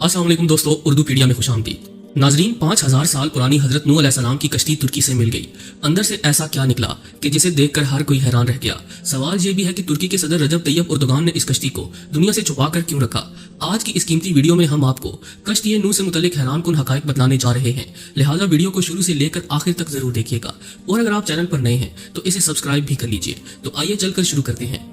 अस्सलाम वालेकुम दोस्तों, उर्दू पीडिया में खुशामदीद। नाजरीन, 5000 साल पुरानी हजरत नूह अलैहिस्सलाम की कश्ती तुर्की से मिल गई। अंदर से ऐसा क्या निकला कि जिसे देखकर हर कोई हैरान रह गया। सवाल ये भी है कि तुर्की के सदर रजब तैयब उर्दोगान ने इस कश्ती को दुनिया से छुपा कर क्यों रखा। आज की इस कीमती वीडियो में हम आपको कश्ती नूह से मुतल्लिक हैरान कुन हकायक बताने जा रहे हैं, लिहाजा वीडियो को शुरू से लेकर आखिर तक जरूर देखिएगा। और अगर आप चैनल पर नए हैं तो इसे सब्सक्राइब भी कर लीजिए। तो आइए चलकर शुरू करते हैं।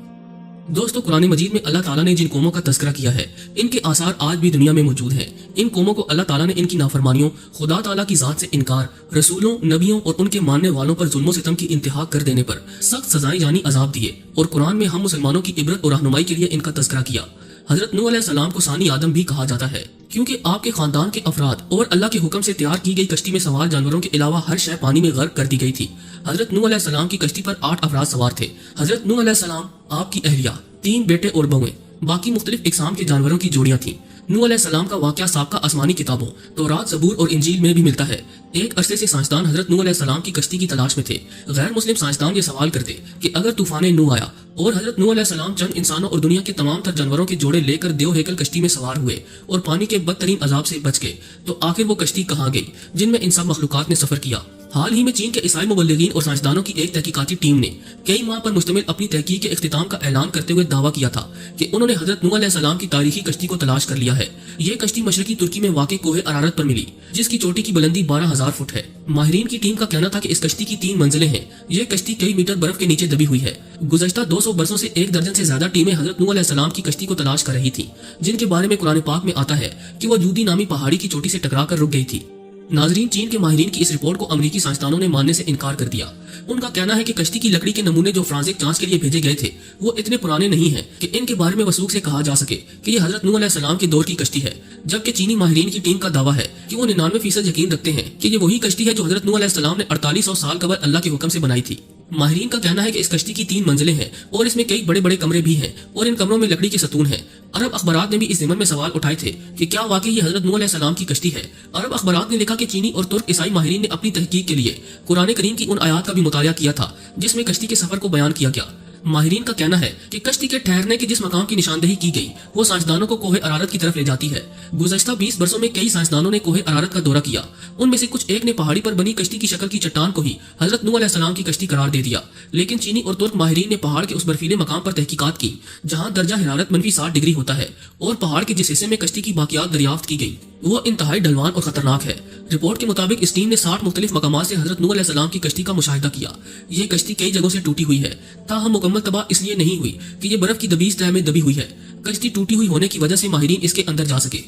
दोस्तों, कुरान मजीद में अल्लाह ताला ने जिन कौमों का तज़किरा किया है, इनके आसार आज भी दुनिया में मौजूद हैं। इन कौमों को अल्लाह ताला ने इनकी नाफरमानियों, खुदा ताला की जात से इनकार, रसूलों, नबियों और उनके मानने वालों पर जुल्म सितम की इंतहा कर देने पर सख्त सजाएं यानी अजाब दिए। और कुरान में हम मुसलमानों की इबरत और रहनुमाई के लिए इनका तज़किरा किया। हजरत नूह अलैहिस्सलाम को सानी आदम भी कहा जाता है, क्योंकि आपके खानदान के अफराद और अल्लाह के हुक्म से तैयार की गई कश्ती में सवार जानवरों के अलावा हर शय पानी में गर्क कर दी गई थी। हजरत नूह अलैहिस्सलाम की कश्ती पर 8 अफराद सवार थे। हजरत नूह अलैहिस्सलाम, आपकी अहलिया, 3 बेटे और बहुएं, बाकी मुख्तलिफ इकसाम के जानवरों की जोड़ियां थीं। नूह अलैहिस्सलाम का वाक़या साबका आसमानी किताबों तौरात, ज़बूर और इंजील में भी मिलता है। एक अरसे से साइंसदान हजरत नूह अलैहिस्सलाम की कश्ती की तलाश में थे। गैर मुस्लिम साइंसदान ये सवाल करते कि अगर तूफान नूह आया और हजरत नूह अलैहिस्सलाम चंद इंसानों और दुनिया के तमाम तर जानवरों के जोड़े लेकर देव हेकल कश्ती में सवार हुए और पानी के बदतरीन अजाब से बच गए, तो आखिर वो कश्ती कहाँ गई जिनमें इन सब मखलूकात ने सफर किया। हाल ही में चीन के ईसाई मुबल्लिगीन और साइंसदानों की एक तहकीकाती टीम ने कई माह पर मुश्तमिल अपनी तहकीक के इख्तिताम का ऐलान करते हुए दावा किया था कि उन्होंने हजरत नूह अलैहिस्सलाम की तारीखी कश्ती को तलाश कर लिया है। ये कश्ती मशरकी तुर्की में वाक़ कोहे अरारत पर मिली, जिसकी चोटी की बुलंदी 12000 फुट है। माहिरीन की टीम का कहना था कि इस कश्ती की 3 मंजिलें हैं। ये कश्ती कई मीटर बर्फ के नीचे दबी हुई है। गुज़श्ता 200 बरसों से 1 दर्जन से ज्यादा टीमें हजरत नूह अलैहिस्सलाम की कश्ती को तलाश कर रही थी, जिनके बारे में कुरान पाक में आता है कि वो जूदी नामी पहाड़ी की चोटी से टकरा कर रुक गई थी। नाजरीन, चीन के माहिरीन की इस रिपोर्ट को अमेरिकी साइंसदानों ने मानने से इनकार कर दिया। उनका कहना है कि कश्ती की लकड़ी के नमूने जो फ्रांसिक जांच के लिए भेजे गए थे, वो इतने पुराने नहीं हैं कि इनके बारे में वसूख से कहा जा सके कि ये हजरत नूह अलैहिस्सलाम के दौर की कश्ती है। जबकि चीनी माहिरीन की टीम का दावा है कि वो 99% यकीन रखते हैं कि ये वही कश्ती है जो हजरत नूह अलैहिस्सलाम ने 4800 साल कबल अल्लाह के हुक्म से बनाई थी। माहिरीन का कहना है कि इस कश्ती की 3 मंजिलें हैं और इसमें कई बड़े बड़े कमरे भी हैं और इन कमरों में लकड़ी के सतून हैं। अरब अखबारात ने भी इस ज़िमन में सवाल उठाए थे कि क्या वाकई ये हजरत नूह अलैहिस्सलाम की कश्ती है। अरब अखबारात ने लिखा कि चीनी और तुर्क ईसाई माहिरीन ने अपनी तहकीक के लिए कुरान करीम की उन आयात का भी मुतालिया किया था जिसमें कश्ती के सफर को बयान किया गया। माहिरीन का कहना है कि कश्ती के ठहरने के जिस मकाम की निशानदेही की गई वो साइंसदानों को कोहे अरारत की तरफ ले जाती है। गुज़श्ता 20 वर्षों में कई साइंसदानों ने कोहे अरारत का दौरा किया। उनमें से कुछ एक ने पहाड़ी पर बनी कश्ती की शक्ल की चट्टान को ही हजरत नूह अलैहिस्सलाम की कश्ती करार दे दिया। लेकिन चीनी और तुर्क माहिरीन ने पहाड़ के उस बर्फीले मकाम पर तहकीकात की जहाँ दर्जा हरारत -60 डिग्री होता है और पहाड़ के जिस हिस्से में कश्ती की बाकियात दरियाफ्त की गई वो इंतहाई ढलवान और खतरनाक है। रिपोर्ट के मुताबिक इस टीम ने 60 मुख्तलिफ मकामात से हजरत नूह अलैहिस्सलाम की कश्ती का मुशाहिदा किया। ये कश्ती कई जगहों से टूटी हुई है, ताहम मुकम्मल तबाह इसलिए नहीं हुई कि ये बर्फ की दबीज तह में दबी हुई है। कश्ती टूटी हुई होने की वजह से माहिरीन इसके अंदर जा सके।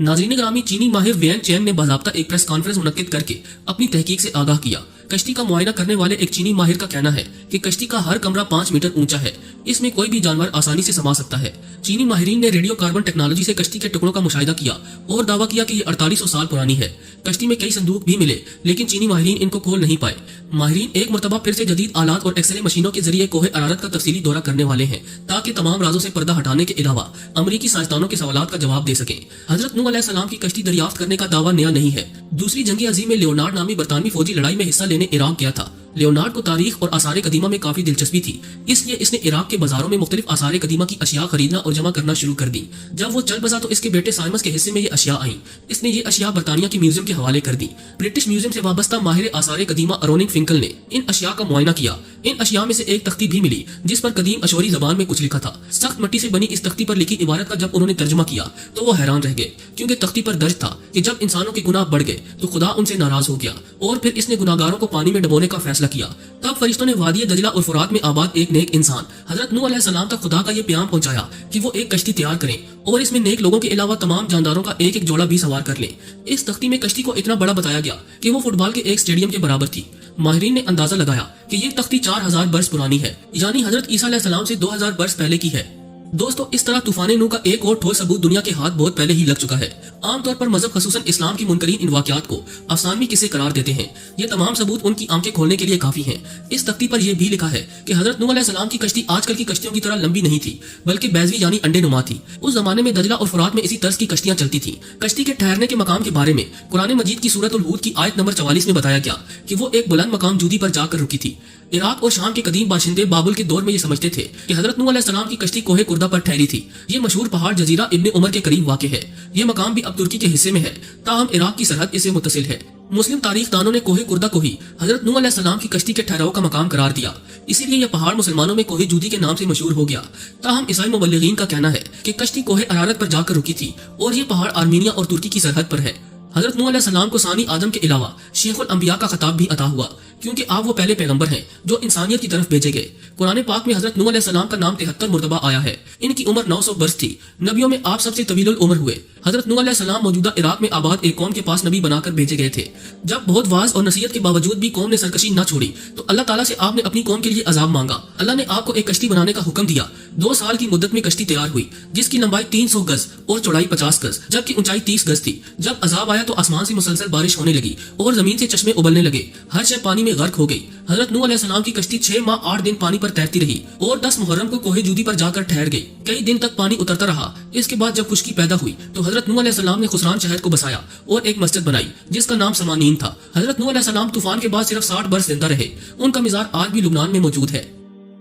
नाज़रीन ग्रामी, चीनी माहिर वेन चेंग ने बाज़ाब्ता एक प्रेस कॉन्फ्रेंस मुनक्किद करके अपनी तहकीक से आगाह किया। कश्ती का मुआयना करने वाले एक चीनी माहिर का कहना है कि कश्ती का हर कमरा 5 मीटर ऊंचा है, इसमें कोई भी जानवर आसानी से समा सकता है। चीनी माहिरीन ने रेडियो कार्बन टेक्नोलॉजी से कश्ती के टुकड़ों का मुशाहिदा किया और दावा किया कि ये 4800 साल पुरानी है। कश्ती में कई संदूक भी मिले, लेकिन चीनी माहिरीन इनको खोल नहीं पाए। माहिरीन एक मरतबा फिर से जदीद आलात और एक्सरे मशीनों के जरिए कोहे अरारत का तफसीली दौरा करने वाले हैं, ताकि तमाम राजों से पर्दा हटाने के अलावा अमरीकी साइंसदानों के सवालात का जवाब दे सकें। हजरत नूह अलैहिस्सलाम की कश्ती दरियाफ्त करने का दावा नया नहीं है। दूसरी जंग अजीम में लियोनार्ड नामी बरतानवी फौजी लड़ाई में हिस्सा लेने इराक गया था। लियोनार्ड को तारीख और आसार कदीमा में काफी दिलचस्पी थी, इसलिए इसने इराक के बाजारों में मुख्तलिफ आसार कदीमा की अशिया खरीदना और जमा करना शुरू कर दी। जब वो चल बसा तो इसके बेटे साइमस के हिस्से में ये अशिया आई। इसने ये अशिया बरतानिया के म्यूजियम के हवाले कर दी। ब्रिटिश म्यूजियम से वाबस्ता माहिर आसार कदीमा अरोनिक फिंकल ने इन अशिया का मुआयना किया। इन अशिया में से एक तख्ती भी मिली जिस पर कदीम अशोरी जबान में कुछ लिखा था। सख्त मट्टी से बनी इस तख्ती पर लिखी इबारत का जब उन्होंने तर्जुमा किया तो वो हैरान रह गए, क्योंकि तख्ती पर दर्ज था कि जब इंसानों के गुनाह बढ़ गए तो खुदा उनसे नाराज हो गया और फिर इसने गुनाहगारों को पानी में डुबोने का फैसला किया। तब फरिश्तों ने वादी दजला और फुरात में आबाद एक नेक इंसान हजरत नूह अलैहिस्सलाम तक खुदा का ये प्याम पहुंचाया कि वो एक कश्ती तैयार करें और इसमें नेक लोगों के अलावा तमाम जानदारों का एक एक जोड़ा भी सवार कर लें। इस तख्ती में कश्ती को इतना बड़ा बताया गया कि वो फुटबॉल के एक स्टेडियम के बराबर थी। माहिरीन ने अंदाजा लगाया कि ये तख्ती 4000 बरस पुरानी है, यानी हजरत ईसा अलैहिस्सलाम से 2000 बरस पहले की है। दोस्तों, इस तरह तूफान नूह का एक और ठोस सबूत दुनिया के हाथ बहुत पहले ही लग चुका है। आमतौर पर मजहब खसूसन इस्लाम की मुनकरीन इन वाकयात को अफसानवी किस्से करार देते हैं। ये तमाम सबूत उनकी आंखें खोलने के लिए काफी हैं। इस तख्ती पर यह भी लिखा है कि हजरत नूह अलैहिस्सलाम की कश्ती आजकल की कश्तियों की तरह लंबी नहीं थी, बल्कि बैजवी यानी अंडे नुमा थी। उस जमाने में दजला और फुरात में इसी तर्ज की कश्तियां चलती थी। कश्ती के ठहरने के मकाम के बारे में कुरान मजीद की सूरत अल हूद की आयत नंबर 44 में बताया गया कि वो एक बुलंद मकाम जूदी पर जाकर रुकी थी। عراق اور شام کے قدیم باشندے بابل کے دور میں یہ سمجھتے تھے کہ حضرت نوح علیہ السلام کی کشتی کوہ کردہ پر ٹھہری تھی۔ یہ مشہور پہاڑ جزیرہ ابن عمر کے قریب واقع ہے۔ یہ مقام بھی اب ترکی کے حصے میں ہے، تاہم عراق کی سرحد اسے متصل ہے۔ مسلم تاریخ دانوں نے کوہ کردہ کو ہی حضرت نوح علیہ السلام کی کشتی کے ٹھہراؤ کا مقام قرار دیا، اسی لیے یہ پہاڑ مسلمانوں میں کوہ جودی کے نام سے مشہور ہو گیا۔ تاہم عیسائی مبلغین کا کہنا ہے کہ کشتی کوہ ارارت پر جا کر رکی تھی اور یہ پہاڑ آرمینیا اور ترکی کی سرحد پر ہے۔ حضرت نوح علیہ السلام کو ثانی آدم کے علاوہ شیخ الانبیاء کا خطاب بھی عطا ہوا، کیونکہ آپ وہ پہلے پیغمبر ہیں جو انسانیت کی طرف بھیجے گئے۔ قرآن پاک میں حضرت نوح علیہ السلام کا نام 73 مرتبہ آیا ہے۔ ان کی عمر 900 برس تھی۔ نبیوں میں آپ سب سے طویل العمر ہوئے۔ حضرت نوح علیہ السلام موجودہ عراق میں آباد ایک قوم کے پاس نبی بنا کر بھیجے گئے تھے۔ جب بہت واعظ اور نصیحت کے باوجود بھی قوم نے سرکشی نہ چھوڑی تو اللہ تعالیٰ سے آپ نے اپنی قوم کے لیے عذاب مانگا۔ اللہ نے آپ کو ایک کشتی بنانے کا حکم دیا۔ 2 سال کی مدت میں کشتی تیار ہوئی، جس کی لمبائی 300 گز اور چوڑائی 50 گز جبکہ اونچائی 30 گز تھی۔ جب عذاب آیا تو آسمان سے مسلسل بارش ہونے لگی اور زمین سے چشمے ابلنے لگے، ہر شے پانی میں غرق ہو گئی۔ حضرت نوح علیہ السلام کی کشتی 6 ماہ 8 دن پانی پر تیرتی رہی اور 10 محرم کو کوہ جودی پر جا کر ٹھہر گئی۔ کئی دن تک پانی اترتا رہا۔ اس کے بعد جب خشکی پیدا ہوئی تو حضرت نوح علیہ السلام نے خسران شہر کو بسایا اور ایک مسجد بنائی جس کا نام سمانین تھا۔ حضرت نوح علیہ السلام طوفان کے بعد صرف 60 برس زندہ رہے۔ ان کا مزار آج بھی لبنان میں موجود ہے۔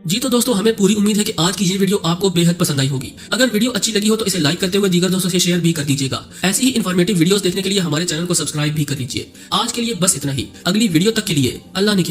جی تو دوستو، ہمیں پوری امید ہے کہ آج کی یہ ویڈیو آپ کو بے حد پسند آئی ہوگی۔ اگر ویڈیو اچھی لگی ہو تو اسے لائک کرتے ہوئے دیگر دوستوں سے شیئر بھی کر دیجیے گا۔ ایسی ہی انفارمیٹیو ویڈیوز دیکھنے کے لیے ہمارے چینل کو سبسکرائب بھی کر لیجیے۔ آج کے لیے بس اتنا ہی۔ اگلی ویڈیو تک کے لیے اللہ نے